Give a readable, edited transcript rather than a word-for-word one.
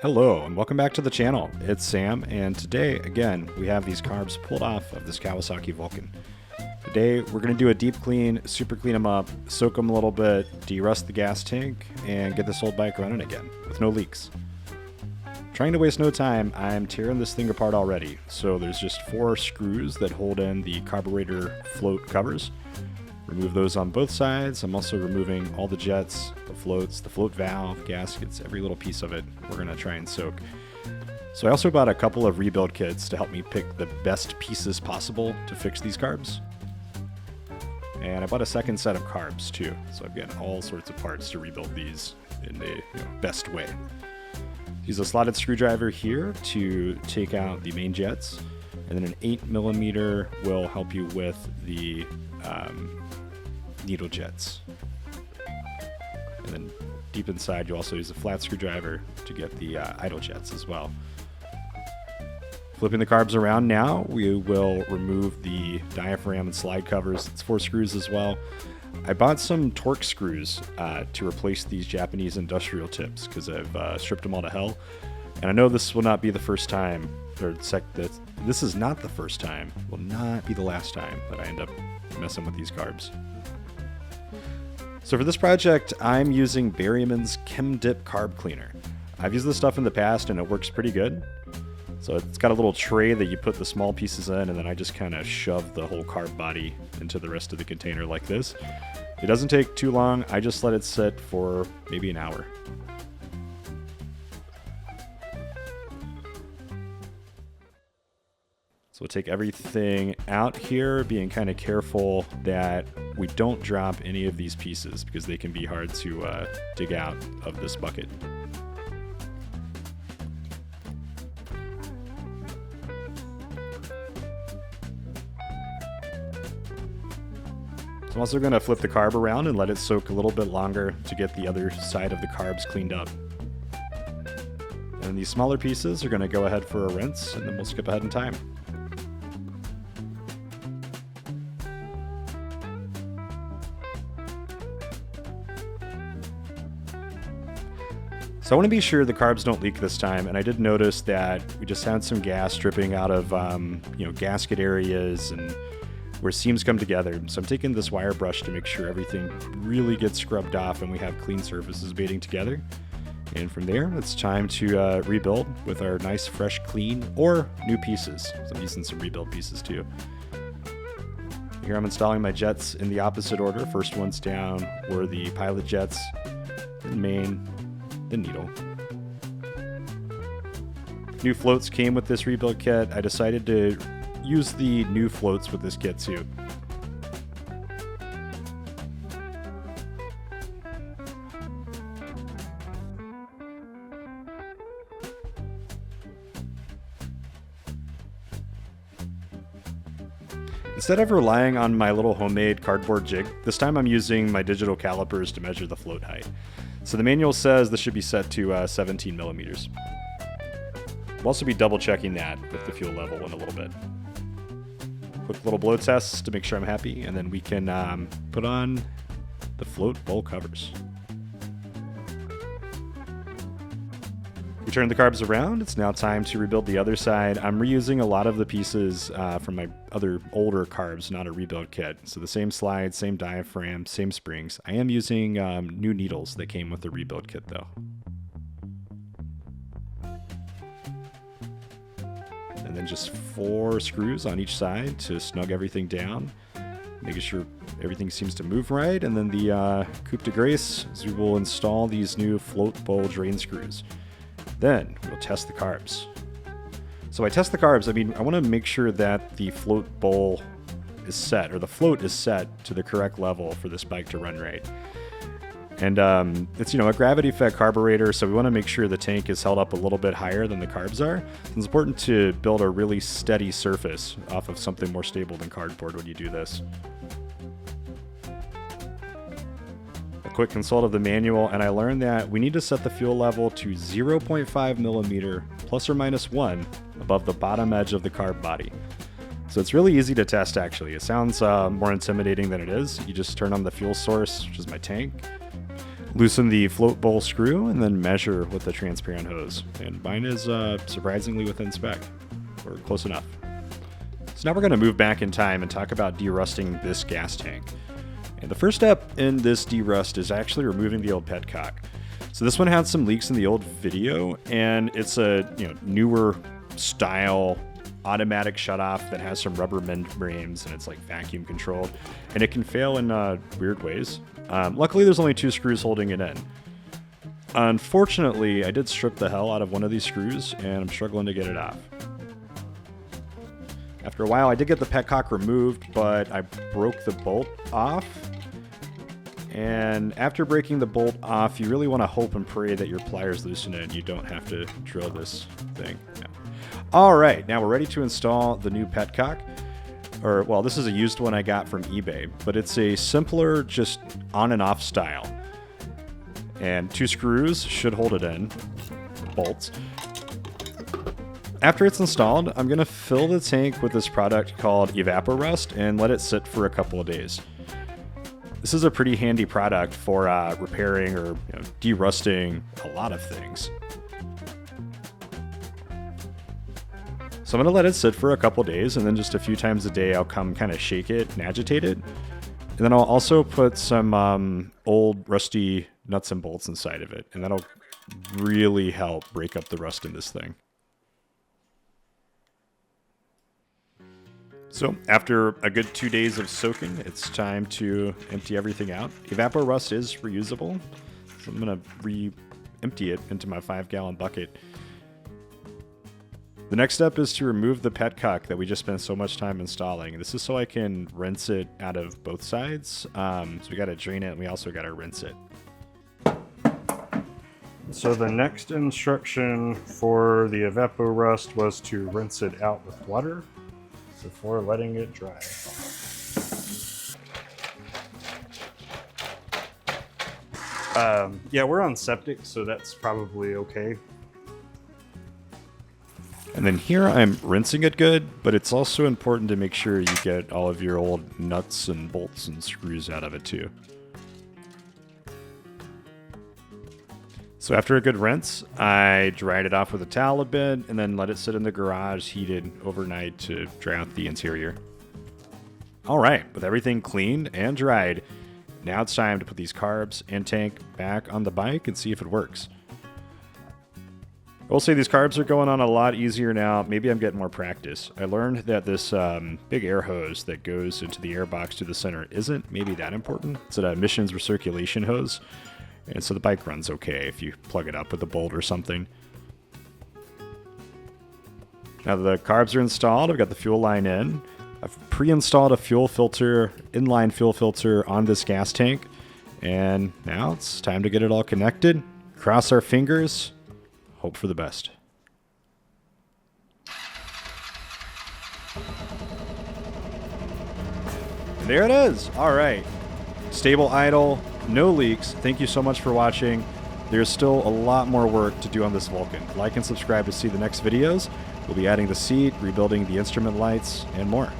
Hello and welcome back to the channel. It's Sam, and today again we have these carbs pulled off of this Kawasaki Vulcan. Today we're going to do a deep clean, super clean them up, soak them a little bit, de-rust the gas tank, and get this old bike running again with no leaks. Trying to waste no time, I'm tearing this thing apart already. So there's just 4 screws that hold in the carburetor float covers. Remove those on both sides. I'm also removing all the jets, the floats, the float valve, gaskets, every little piece of it we're going to try and soak. So I also bought a couple of rebuild kits to help me pick the best pieces possible to fix these carbs. And I bought a second set of carbs too, so I've got all sorts of parts to rebuild these in the best way. Use a slotted screwdriver here to take out the main jets, and then an 8mm will help you with the needle jets. And then deep inside you also use a flat screwdriver to get the idle jets as well. Flipping the carbs around now, we will remove the diaphragm and slide covers. It's 4 screws as well. I bought some torque screws to replace these Japanese industrial tips because I've stripped them all to hell. And I know this will not be the first time, this is not the first time, will not be the last time that I end up messing with these carbs. So for this project, I'm using Berryman's Chem Dip Carb Cleaner. I've used this stuff in the past and it works pretty good. So it's got a little tray that you put the small pieces in, and then I just kind of shove the whole carb body into the rest of the container like this. It doesn't take too long. I just let it sit for maybe an hour. So we'll take everything out here, being kind of careful that we don't drop any of these pieces because they can be hard to dig out of this bucket. So I'm also going to flip the carb around and let it soak a little bit longer to get the other side of the carbs cleaned up. And these smaller pieces are going to go ahead for a rinse, and then we'll skip ahead in time. So I want to be sure the carbs don't leak this time, and I did notice that we just had some gas dripping out of gasket areas and where seams come together. So I'm taking this wire brush to make sure everything really gets scrubbed off and we have clean surfaces mating together. And from there, it's time to rebuild with our nice, fresh, clean, or new pieces. So I'm using some rebuild pieces too. Here I'm installing my jets in the opposite order. First ones down were the pilot jets, then main, the needle. New floats came with this rebuild kit. I decided to use the new floats with this kit too. Instead of relying on my little homemade cardboard jig, this time I'm using my digital calipers to measure the float height. So the manual says this should be set to 17mm. We'll also be double checking that with the fuel level in a little bit. Quick little blow test to make sure I'm happy, and then we can put on the float bowl covers. We turn the carbs around. It's now time to rebuild the other side. I'm reusing a lot of the pieces from my other older carbs, not a rebuild kit. So the same slide, same diaphragm, same springs. I am using new needles that came with the rebuild kit though. And then just 4 screws on each side to snug everything down, making sure everything seems to move right. And then the coup de grace is we will install these new float bowl drain screws. Then we'll test the carbs. So I test the carbs, I want to make sure that the float bowl is set, or the float is set to the correct level for this bike to run right. And it's a gravity-fed carburetor, so we want to make sure the tank is held up a little bit higher than the carbs are. It's important to build a really steady surface off of something more stable than cardboard when you do this. A quick consult of the manual, and I learned that we need to set the fuel level to 0.5mm plus or minus 1 above the bottom edge of the carb body. So it's really easy to test actually. It sounds more intimidating than it is. You just turn on the fuel source, which is my tank. Loosen the float bowl screw and then measure with the transparent hose. And mine is surprisingly within spec, or close enough. So now we're going to move back in time and talk about derusting this gas tank. And the first step in this derust is actually removing the old petcock. So this one had some leaks in the old video, and it's a newer style automatic shutoff that has some rubber membranes, and it's like vacuum controlled, and it can fail in weird ways. Luckily, there's only 2 screws holding it in. Unfortunately, I did strip the hell out of one of these screws, and I'm struggling to get it off. After a while, I did get the petcock removed, but I broke the bolt off. And after breaking the bolt off, you really want to hope and pray that your pliers loosen it and you don't have to drill this thing. Yeah. All right, now we're ready to install the new petcock. Or, well, this is a used one I got from eBay, but it's a simpler, just on and off style. And 2 screws should hold it in, bolts. After it's installed, I'm going to fill the tank with this product called EvapoRust and let it sit for a couple of days. This is a pretty handy product for repairing or derusting a lot of things. So I'm going to let it sit for a couple days, and then just a few times a day I'll come kind of shake it and agitate it. And then I'll also put some old rusty nuts and bolts inside of it, and that'll really help break up the rust in this thing. So after a good 2 days of soaking, it's time to empty everything out. EvapoRust is reusable, so I'm going to re-empty it into my 5-gallon bucket. The next step is to remove the petcock that we just spent so much time installing. This is so I can rinse it out of both sides. So we got to drain it, and we also got to rinse it. So the next instruction for the EvapoRust was to rinse it out with water before letting it dry. Yeah, we're on septic, so that's probably okay. And then here I'm rinsing it good, but it's also important to make sure you get all of your old nuts and bolts and screws out of it too. So after a good rinse, I dried it off with a towel a bit and then let it sit in the garage heated overnight to dry out the interior. All right, with everything cleaned and dried, now it's time to put these carbs and tank back on the bike and see if it works. I will say these carbs are going on a lot easier now. Maybe I'm getting more practice. I learned that this big air hose that goes into the air box to the center isn't maybe that important. It's an emissions recirculation hose. And so the bike runs okay if you plug it up with a bolt or something. Now the carbs are installed. I've got the fuel line in. I've pre-installed a fuel filter, inline fuel filter on this gas tank. And now it's time to get it all connected. Cross our fingers. Hope for the best. And there it is. All right. Stable idle. No leaks. Thank you so much for watching. There's still a lot more work to do on this Vulcan. Like and subscribe to see the next videos. We'll be adding the seat, rebuilding the instrument lights, and more.